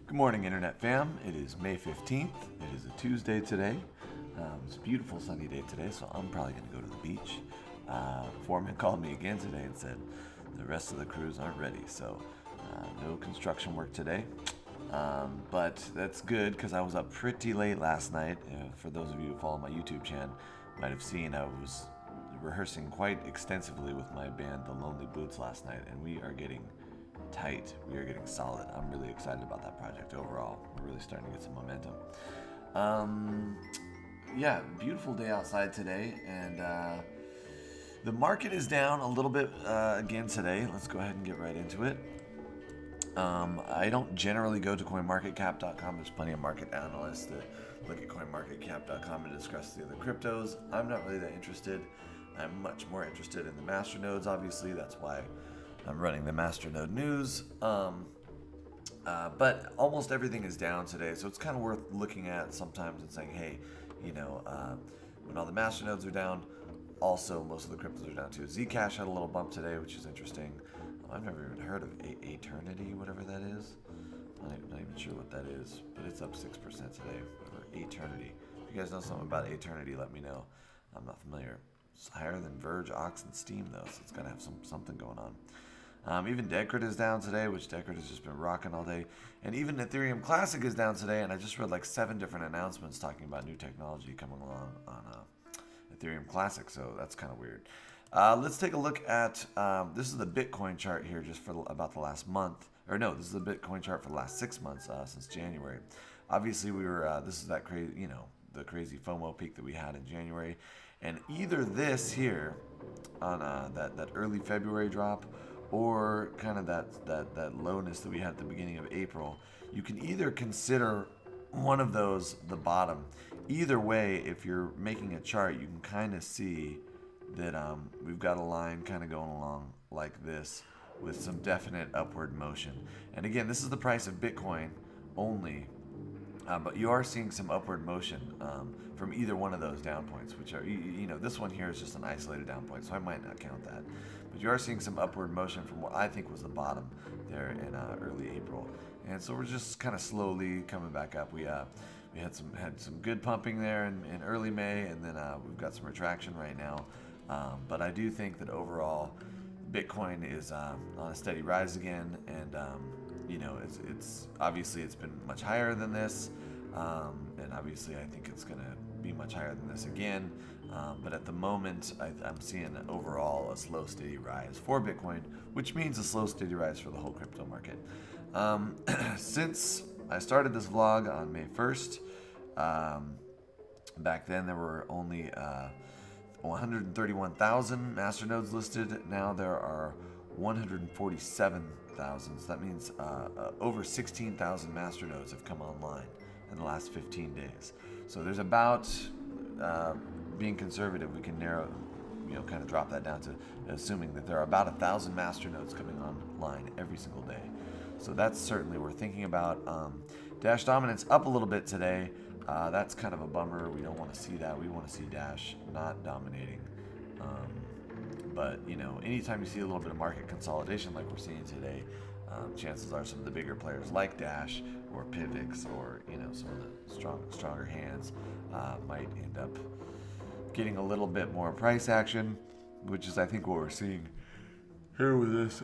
Good morning, Internet fam. It is May 15th. It is a Tuesday today. It's a beautiful sunny day today, so I'm probably going to go to the beach. Foreman called me again today and said the rest of the crews aren't ready, so no construction work today. But that's good because I was up pretty late last night. For those of you who follow my YouTube channel, might have seen I was rehearsing quite extensively with my band, The Lonely Boots, last night, and we are getting tight. We are getting solid. I'm really excited about that project overall. We're really starting to get some momentum. Yeah, beautiful day outside today, and the market is down a little bit again today. Let's go ahead and get right into it. I don't generally go to CoinMarketCap.com. There's plenty of market analysts that look at CoinMarketCap.com and discuss the other cryptos. I'm not really that interested. I'm much more interested in the MasterNodes, obviously. That's why I'm running the MasterNode Newz. But almost everything is down today, so it's kind of worth looking at sometimes and saying, hey, when all the MasterNodes are down, also most of the cryptos are down too. Zcash had a little bump today, which is interesting. I've never even heard of Eternity, whatever that is. I'm not even sure what that is, but it's up 6% today. Whatever, Eternity. If you guys know something about Eternity, let me know. I'm not familiar. It's higher than Verge, Ox, and Steam, though, so it's got to have something going on. Even Decred is down today, which Decred has just been rocking all day. And even Ethereum Classic is down today, and I just read like 7 different announcements talking about new technology coming along on Ethereum Classic, so that's kind of weird. Let's take a look at, this is the Bitcoin chart here just for about the last month. Or no, this is the Bitcoin chart for the last 6 months since January. Obviously, we were, this is that crazy, the crazy FOMO peak that we had in January. And either this here on that early February drop, or kind of that lowness that we had at the beginning of April, you can either consider one of those the bottom. Either way, if you're making a chart, you can kind of see that we've got a line kind of going along like this with some definite upward motion. And again, this is the price of Bitcoin only, but you are seeing some upward motion from either one of those down points, which are, this one here is just an isolated down point, so I might not count that. But you are seeing some upward motion from what I think was the bottom there in early April. And so we're just kind of slowly coming back up. We had some good pumping there in early May, and then we've got some retraction right now. But I do think that overall, Bitcoin is on a steady rise again, and it's obviously it's been much higher than this, and obviously I think it's going to be much higher than this again. But at the moment, I'm seeing overall a slow, steady rise for Bitcoin, which means a slow, steady rise for the whole crypto market. Since I started this vlog on May 1st, back then there were only 131,000 masternodes listed. Now there are 147,000. So that means over 16,000 masternodes have come online in the last 15 days. So there's about, being conservative, we can narrow, kind of drop that down to assuming that there are about 1,000 masternodes coming online every single day. So that's certainly worth thinking about. Dash dominance up a little bit today. That's kind of a bummer. We don't want to see that. We want to see Dash not dominating. But anytime you see a little bit of market consolidation like we're seeing today, chances are some of the bigger players like Dash or Pivx or some of the stronger hands might end up getting a little bit more price action, which is I think what we're seeing here with this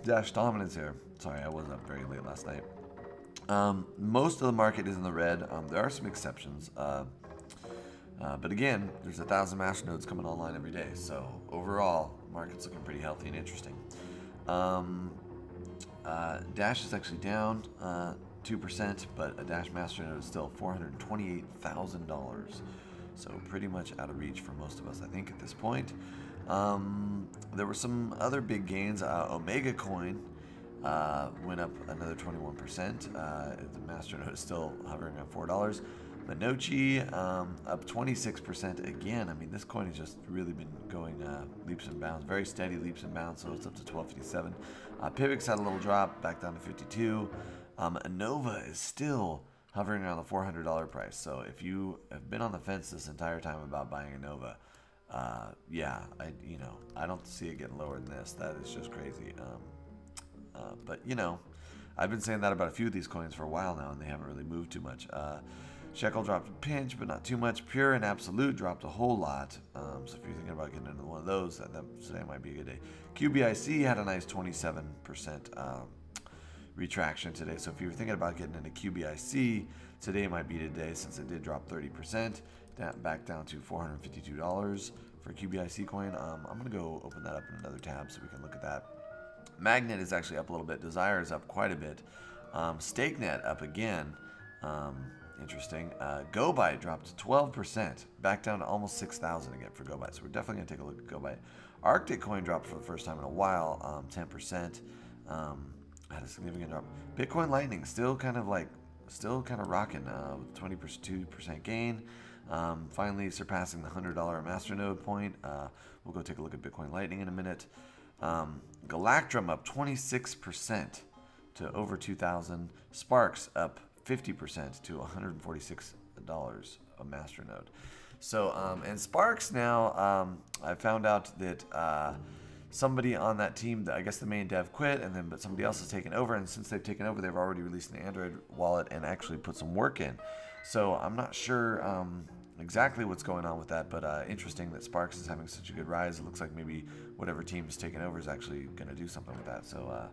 Dash dominance here. Sorry, I wasn't up very late last night. Most of the market is in the red. There are some exceptions. But again, there's 1,000 masternodes coming online every day. So overall, market's looking pretty healthy and interesting. Dash is actually down 2%, but a Dash masternode is still $428,000. So pretty much out of reach for most of us, I think, at this point. There were some other big gains. Omega Coin went up another 21%. The masternode is still hovering at $4. Manochi up 26% again. I mean, this coin has just really been going leaps and bounds, very steady leaps and bounds. So it's up to 12.57. Pivx had a little drop back down to 52. Anova is still hovering around the $400 price. So if you have been on the fence this entire time about buying Anova, yeah, I don't see it getting lower than this. That is just crazy. But I've been saying that about a few of these coins for a while now, and they haven't really moved too much. Shekel dropped a pinch, but not too much. Pure and Absolute dropped a whole lot. So if you're thinking about getting into one of those, that today might be a good day. QBIC had a nice 27% retraction today. So if you were thinking about getting into QBIC, today might be today, since it did drop 30%, back down to $452 for QBIC coin. I'm going to go open that up in another tab so we can look at that. Magnet is actually up a little bit. Desire is up quite a bit. StakeNet up again. Interesting. GoByte dropped 12%, back down to almost 6,000 again for GoByte. So we're definitely going to take a look at GoByte. Arctic coin dropped for the first time in a while, 10%. Had a significant drop. Bitcoin Lightning still kind of rocking with 22% gain. Finally surpassing the $100 MasterNode point. We'll go take a look at Bitcoin Lightning in a minute. Galactrum up 26% to over 2,000. Sparks up 50% to $146 a MasterNode. So, and Sparks now, I found out that somebody on that team, I guess the main dev quit, but somebody else has taken over, and since they've taken over, they've already released an Android wallet and actually put some work in. So I'm not sure exactly what's going on with that, but interesting that Sparks is having such a good rise. It looks like maybe whatever team is taking over is actually going to do something with that. So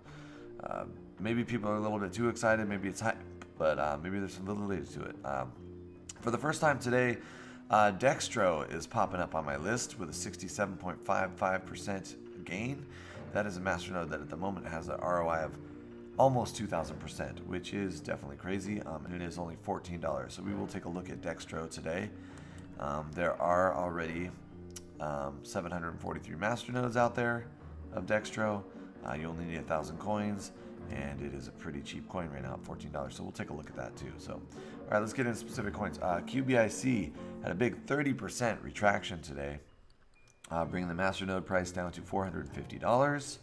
maybe people are a little bit too excited, maybe it's hype, but maybe there's some validity to it. For the first time today, Dextro is popping up on my list with a 67.55% gain. That is a MasterNode that at the moment has an ROI of almost 2,000%, which is definitely crazy, and it is only $14. So we will take a look at Dextro today. There are already 743 MasterNodes out there of Dextro. You only need 1,000 coins, and it is a pretty cheap coin right now at $14. So we'll take a look at that too. So, all right, let's get into specific coins. QBIC had a big 30% retraction today, bringing the MasterNode price down to $450.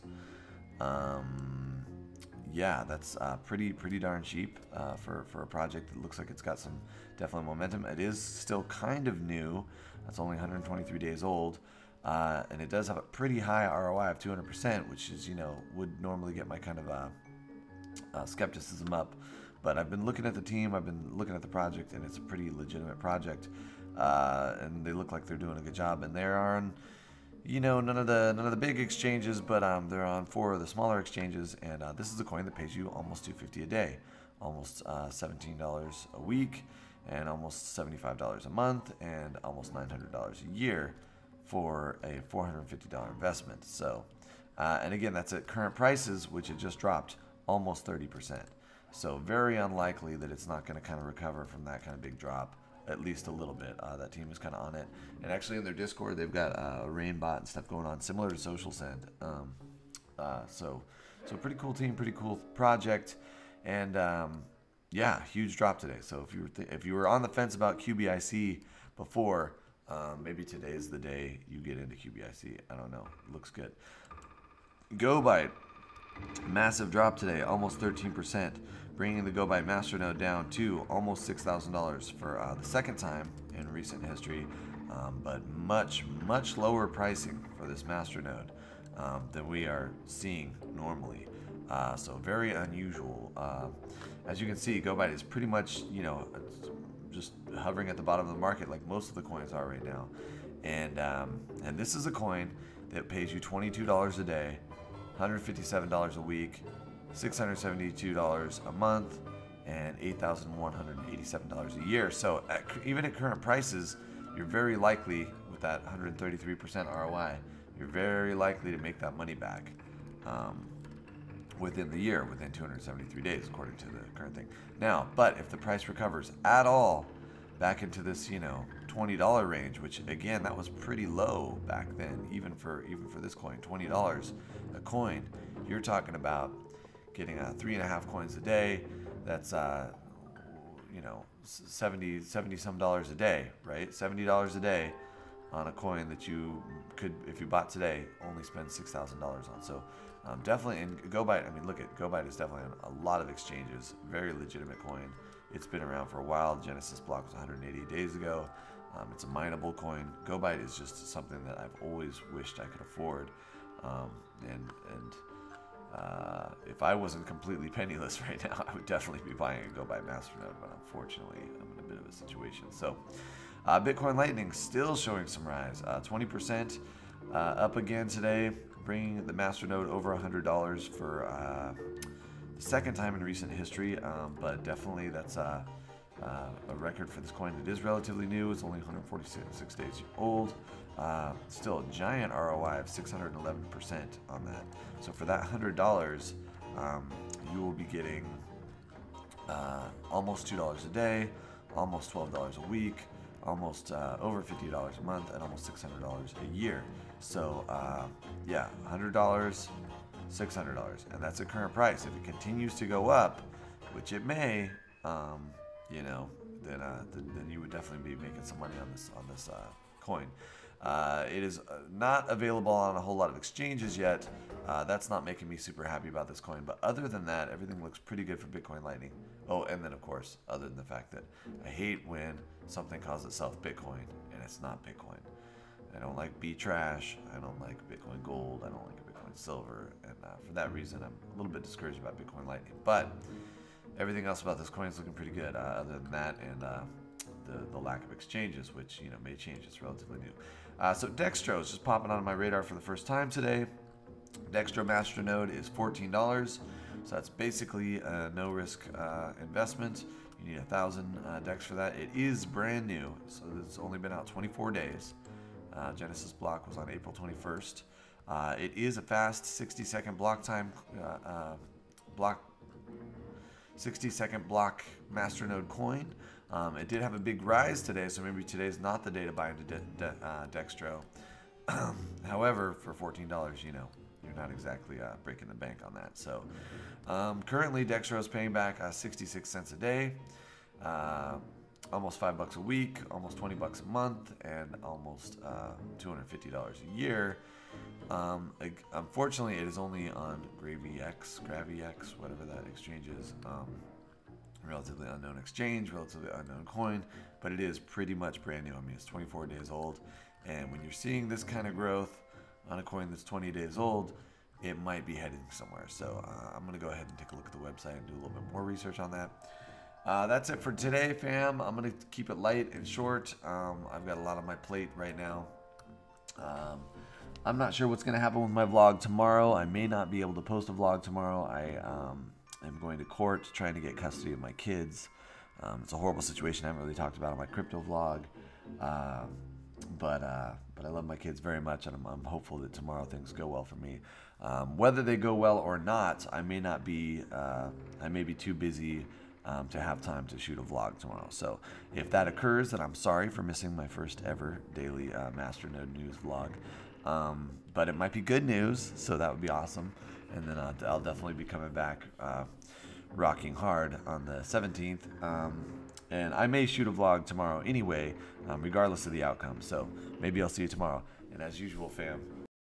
Yeah, that's pretty darn cheap for a project that looks like it's got some definitely momentum. It is still kind of new. That's only 123 days old. And it does have a pretty high ROI of 200%, which is, would normally get my kind of skepticism up. But I've been looking at the team, I've been looking at the project, and it's a pretty legitimate project. And they look like they're doing a good job. And they're on, none of the big exchanges, but they're on 4 of the smaller exchanges. And this is a coin that pays you almost $250 a day, almost $17 a week, and almost $75 a month, and almost $900 a year for a $450 investment. So, and again, that's at current prices, which it just dropped almost 30%. So very unlikely that it's not going to kind of recover from that kind of big drop, at least a little bit. That team is kind of on it. And actually in their Discord, they've got a Rainbot and stuff going on, similar to Social Send. So pretty cool team, pretty cool project. And yeah, huge drop today. So if you were on the fence about QBIC before, maybe today is the day you get into QBIC. I don't know. It looks good. GoByte, massive drop today, almost 13%, bringing the GoByte MasterNode down to almost $6,000 for the second time in recent history, but much lower pricing for this MasterNode than we are seeing normally. So very unusual. As you can see, GoByte is pretty much, just hovering at the bottom of the market like most of the coins are right now. And this is a coin that pays you $22 a day, $157 a week, $672 a month, and $8,187 a year. So even at current prices, you're very likely, with that 133% ROI, you're very likely to make that money back within the year, within 273 days, according to the current thing. Now, but if the price recovers at all back into this, $20 range, which again, that was pretty low back then, even for this coin, $20 a coin, you're talking about getting 3.5 coins a day. That's 70 some dollars a day, right? $70 a day on a coin that you could, if you bought today, only spend $6,000 on. So definitely, and GoByte, look at GoByte is definitely on a lot of exchanges, very legitimate coin. It's been around for a while. The Genesis block was 180 days ago. It's a mineable coin. GoByte is just something that I've always wished I could afford. if I wasn't completely penniless right now, I would definitely be buying a Go by MasterNode, but unfortunately, I'm in a bit of a situation. So, Bitcoin Lightning still showing some rise, 20% up again today, bringing the MasterNode over $100 for the second time in recent history, but definitely that's a record for this coin. It is relatively new. It's only 146 days old. Still a giant ROI of 611% on that. So for that $100, you will be getting almost $2 a day, almost $12 a week, almost over $50 a month, and almost $600 a year. So yeah, $100, $600, and that's the current price. If it continues to go up, which it may, you know, then you would definitely be making some money on this coin. It is not available on a whole lot of exchanges yet. That's not making me super happy about this coin. But other than that, everything looks pretty good for Bitcoin Lightning. Oh, and then of course, other than the fact that I hate when something calls itself Bitcoin and it's not Bitcoin. I don't like B-Trash. I don't like Bitcoin Gold. I don't like Bitcoin Silver. And for that reason, I'm a little bit discouraged about Bitcoin Lightning. But everything else about this coin is looking pretty good. Other than that, and the lack of exchanges, which may change. It's relatively new. So Dextro is just popping on my radar for the first time today. Dextro MasterNode is $14, so that's basically a no-risk investment. You need 1,000 Dex for that. It is brand new, so it's only been out 24 days. Genesis block was on April 21st. It is a fast 60-second block time 60-second block MasterNode coin. It did have a big rise today, so maybe today's not the day to buy into Dextro. However, for $14, you're not exactly breaking the bank on that. So currently, Dextro is paying back 66 cents a day, almost $5 a week, almost $20 a month, and almost $250 a year. Unfortunately, it is only on GravyX, whatever that exchange is. Relatively unknown exchange, relatively unknown coin, but it is pretty much brand new. I mean, it's 24 days old, and when you're seeing this kind of growth on a coin that's 20 days old, it might be heading somewhere. So I'm going to go ahead and take a look at the website and do a little bit more research on that. That's it for today, fam. I'm going to keep it light and short. I've got a lot on my plate right now. I'm not sure what's going to happen with my vlog tomorrow. I may not be able to post a vlog tomorrow. I'm going to court trying to get custody of my kids. It's a horrible situation I haven't really talked about on my crypto vlog. But I love my kids very much, and I'm hopeful that tomorrow things go well for me. Whether they go well or not, I may be too busy to have time to shoot a vlog tomorrow. So if that occurs, then I'm sorry for missing my first ever daily MasterNode news vlog. But it might be good news, so that would be awesome. And then I'll definitely be coming back rocking hard on the 17th. And I may shoot a vlog tomorrow anyway, regardless of the outcome. So maybe I'll see you tomorrow. And as usual, fam,